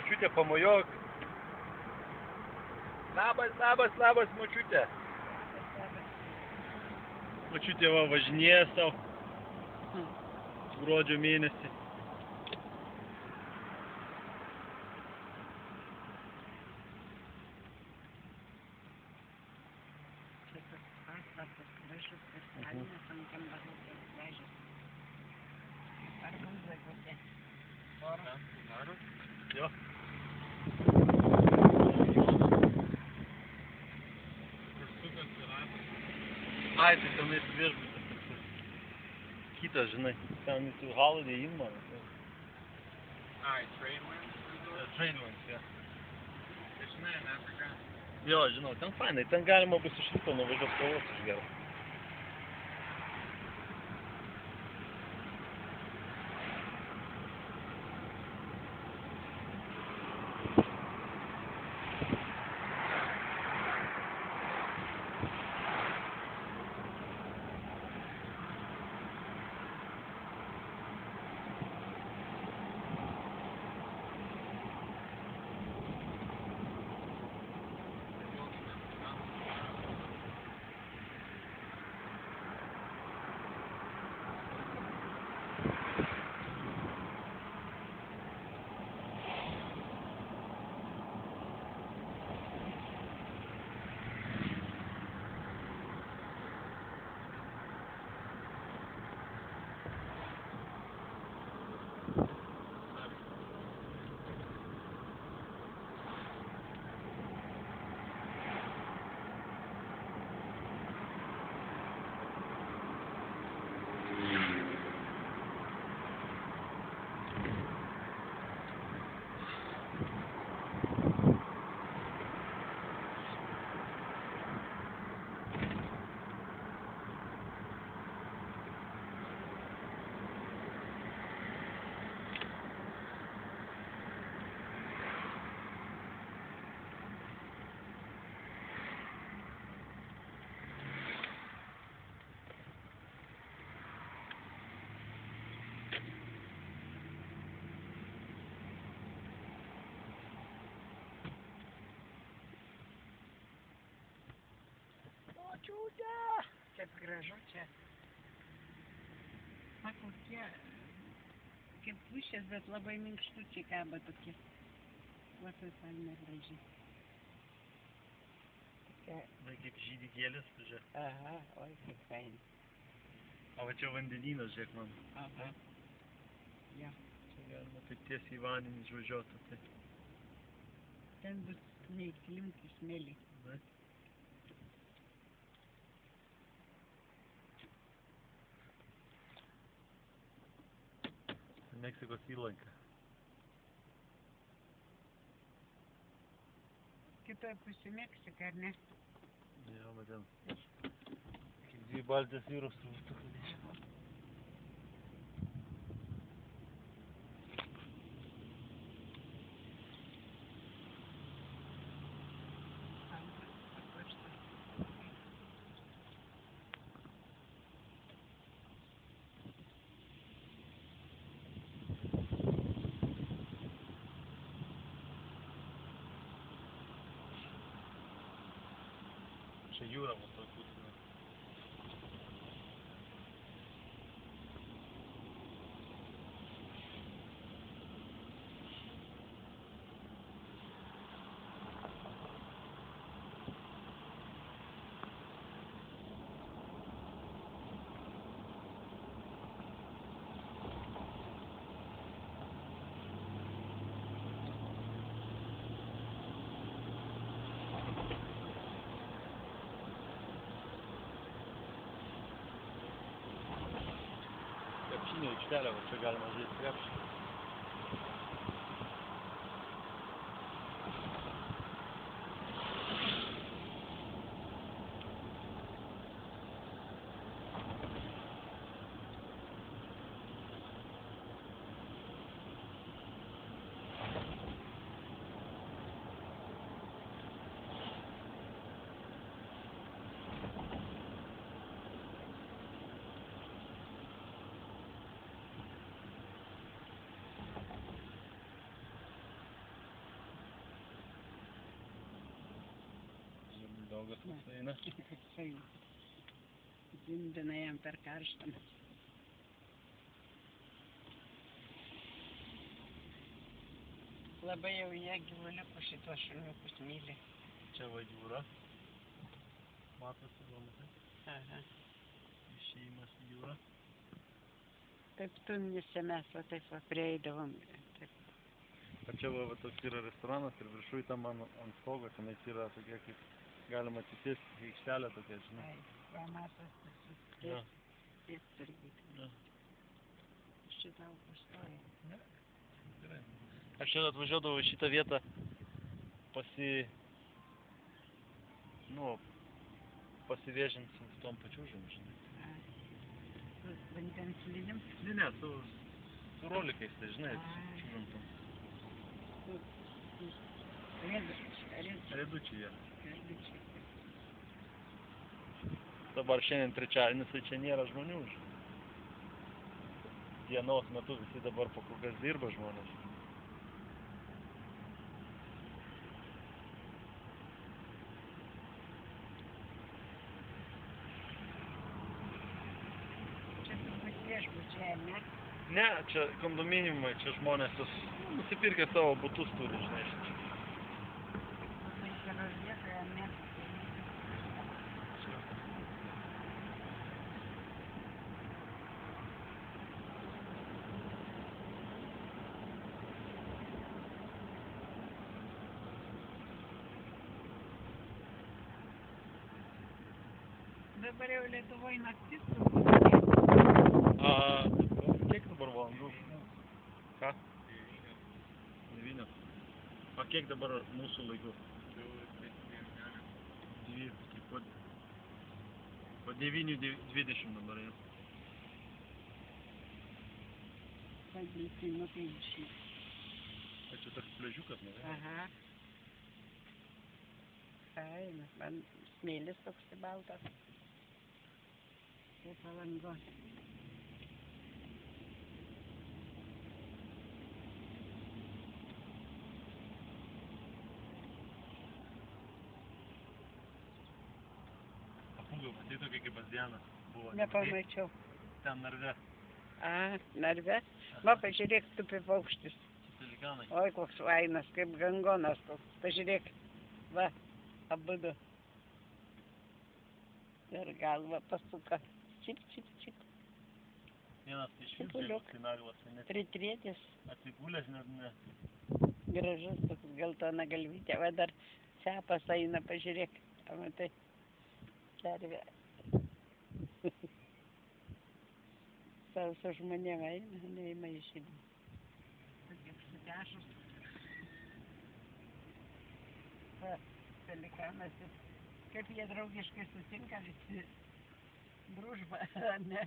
Močiutė, pamojuok. Labas, močiutė. Močiutė va važinėja savo gruodžio mėnesį. Čia tas pastatas gražus ir salines ant kambarukės vežės. Ar gulbėgutė? Ar? Jo. Ai, tai tenais viešbutis. Kitas, žinai, ten tu Holiday Inn, man. Ai, Tradelands? Tradelands, ja. Tai žinai, in Africa? Jo, žinau, ten fainai, ten galima bus iš ryto nuvažiuoti kavos išgerti. Močiutė! Kaip gražu čia. Na, kokie, kaip pušės, bet labai minkštučiai kaba tokie. Labai faina graži. Na, kaip žydi gėlės, žiūrėk. Aha, oi, kaip faina. O va čia vandenynas, žiūrėk man. Aha. Jo. Čia galima taip tiesiai į vandenį išvažiuoti. Tai. Ten bus neįklimpti smėlį. Na. Meksikos įlanka. Kitoj pusė Meksika, ar ne? Jo, bet ten. Kaip dvi Baltijos jūros turbūt. Čia jūra, va toj pusėje. Krepšinio aikštelė, va čia galima žaisti krepšinį. draugas toks eina. Toksai. Zimbina jam per karštą. Labai jau jie gyvuliukus šitos šuniukus myli. Čia va jūra. Matosi, va matai. Aha. Išėjimas į jūrą. Taip Tunise mes va taip va prieidavom. Taip. O čia va toks yra restoranas ir viršui tam ant stogo tenais yra tokia kaip galima atsisėsti, aikštelė tokia, žinai. Ai, va matos Jo. pėdsargiai. Jo. Šitą pastoja. Gerai. Aš čia atvažiuodavau į šitą vietą pasivėžint su tom pačiūžom, žinai. Su vandens lynim. Ne, su rolikais, tai žinai, su čiūžantom. Redučiai jie. Dabar šiandien trečiadienis, tai čia nėra žmonių. Dienos metu visi dabar po kokias dirba žmonės. Čia turbūt viešbučiai, ne? Ne, čia kondominiumai, čia žmonės nusipirkę savo butus turi, žinai. Tai geros vietoje, ne? Dabar jau Lietuvoje naktis turbūt. Kiek dabar valandų? Ką? 9. O kiek dabar mūsų laiku? 2, po 9:20 dabar jau. Padėti nukaičiai. O čia toks pliažiukas, ne? Aha. Faina, man smėlis toks baltas. Tai Palangos. Papūgau, matai tokia kaip pas Diana buvo. Nepamačiau. Ten narve. A, narve. Va, pažiūrėk, tupi paukštis. Čia pelikanai. Oi, koks vainas, kaip gangonas koks. Pažiūrėk. Va, abudu. Ir galva pasuka. Čip, čip, čip. Vienas tai išvis, Čipuliuk. tai naglas, tai net Tritrėtis. atsigulęs, net ne. Gražus toks geltona galvytė. Va, dar cepas eina, pažiūrėk. Matai. Červė. Su žmonėm eina, neima išėdė. Kaip sutešus. Va, pelikanas. Kaip jie draugiškai sutinka visi. Družba, ne?